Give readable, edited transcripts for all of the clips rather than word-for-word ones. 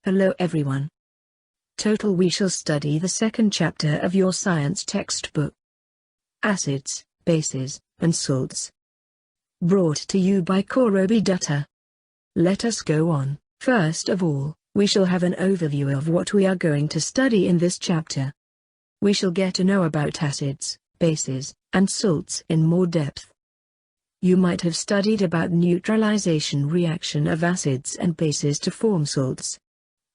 Hello everyone. We shall study the second chapter of your science textbook. Acids, bases, and salts. Brought to you by Korobi Dutta. Let us go on. First of all, we shall have an overview of what we are going to study in this chapter. We shall get to know about acids, bases, and salts in more depth. You might have studied about neutralization reaction of acids and bases to form salts.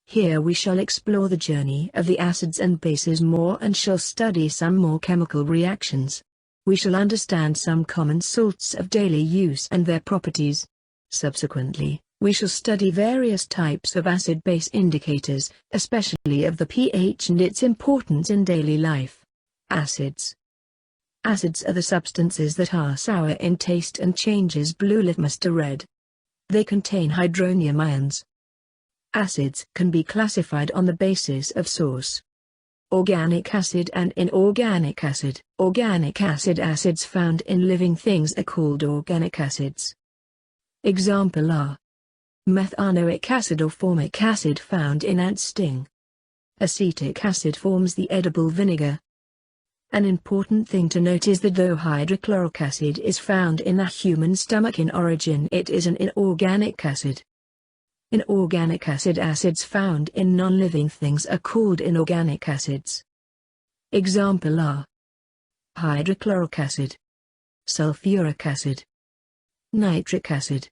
Here we shall explore the journey of the acids and bases more and shall study some more chemical reactions. We shall understand some common salts of daily use and their properties. Subsequently, we shall study various types of acid-base indicators, especially of the pH and its importance in daily life. Acids. Acids are the substances that are sour in taste and changes blue litmus to red. They contain hydronium ions. Acids can be classified on the basis of source. Organic acid and inorganic acid. Organic acid acids found in living things are called organic acids. Example are methanoic acid or formic acid found in ant sting. Acetic acid forms the edible vinegar. An important thing to note is that though hydrochloric acid is found in a human stomach in origin, it is an inorganic acid. Inorganic acid acids found in non-living things are called inorganic acids. Example are hydrochloric acid, sulfuric acid, nitric acid,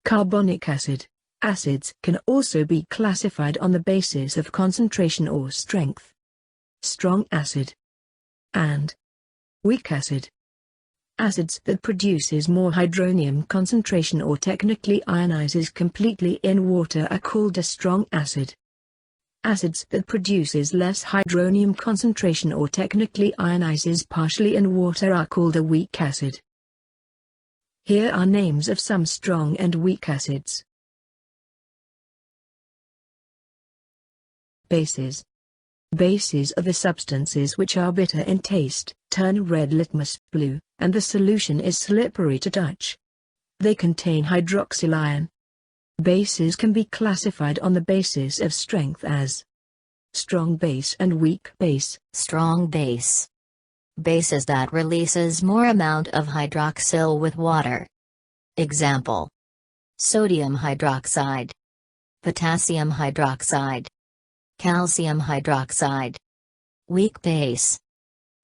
carbonic acid. Acids can also be classified on the basis of concentration or strength. Strong acid and weak acid. Acids that produces more hydronium concentration or technically ionizes completely in water are called a strong acid. Acids that produces less hydronium concentration or technically ionizes partially in water are called a weak acid. Here are names of some strong and weak acids. Bases. Bases are the substances which are bitter in taste, turn red litmus blue, and the solution is slippery to touch. They contain hydroxyl ion. Bases can be classified on the basis of strength as strong base and weak base. Strong base. Bases that releases more amount of hydroxyl with water. Example: sodium hydroxide, potassium hydroxide, calcium hydroxide. Weak base.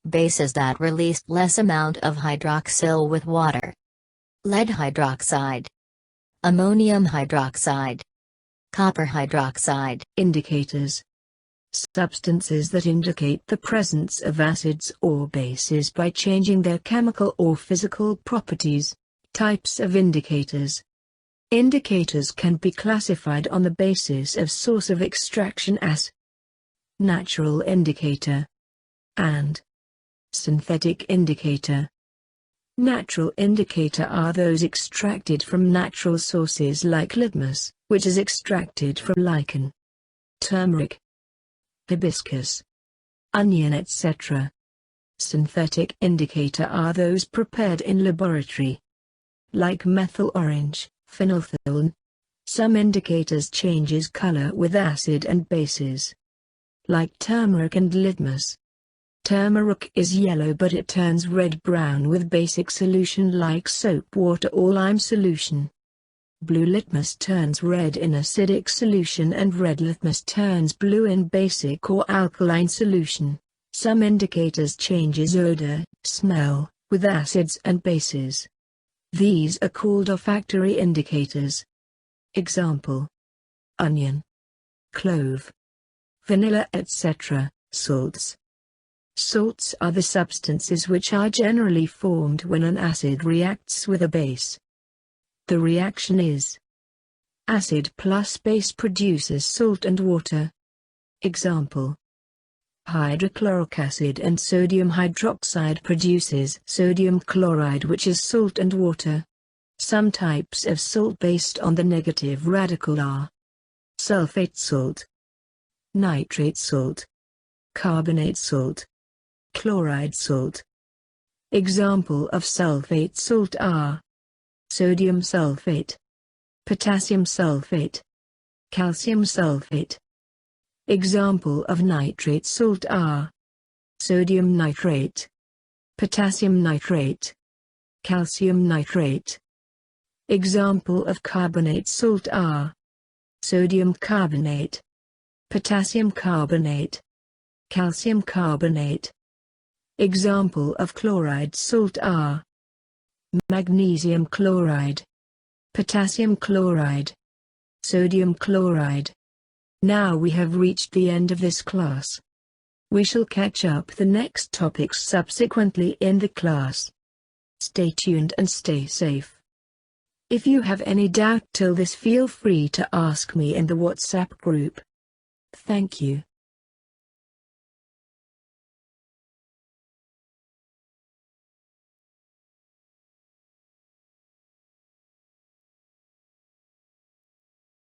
Bases that release less amount of hydroxyl with water. Lead hydroxide, ammonium hydroxide, copper hydroxide. Indicators. Substances that indicate the presence of acids or bases by changing their chemical or physical properties. Types of indicators. Indicators can be classified on the basis of source of extraction as natural indicator and synthetic indicator. Natural indicator are those extracted from natural sources like litmus, which is extracted from lichen, turmeric, hibiscus, onion, etc. Synthetic indicator are those prepared in laboratory, like methyl orange, phenolphthalein. Some indicators changes color with acid and bases, like turmeric and litmus. Turmeric is yellow but it turns red-brown with basic solution like soap water or lime solution. Blue litmus turns red in acidic solution and red litmus turns blue in basic or alkaline solution. Some indicators changes odor, smell, with acids and bases. These are called olfactory indicators. Example: onion, clove, vanilla, etc. Salts. Salts are the substances which are generally formed when an acid reacts with a base. The reaction is acid plus base produces salt and water. Example: hydrochloric acid and sodium hydroxide produces sodium chloride, which is salt and water. Some types of salt based on the negative radical are sulfate salt, nitrate salt, carbonate salt, chloride salt. Example of sulfate salt are sodium sulfate, potassium sulfate, calcium sulfate. Example of nitrate salt are sodium nitrate, potassium nitrate, calcium nitrate. Example of carbonate salt are sodium carbonate, potassium carbonate, calcium carbonate. Example of chloride salt are magnesium chloride, potassium chloride, sodium chloride. Now we have reached the end of this class. We shall catch up the next topics subsequently in the class. Stay tuned and stay safe. If you have any doubt till this, feel free to ask me in the WhatsApp group. Thank you.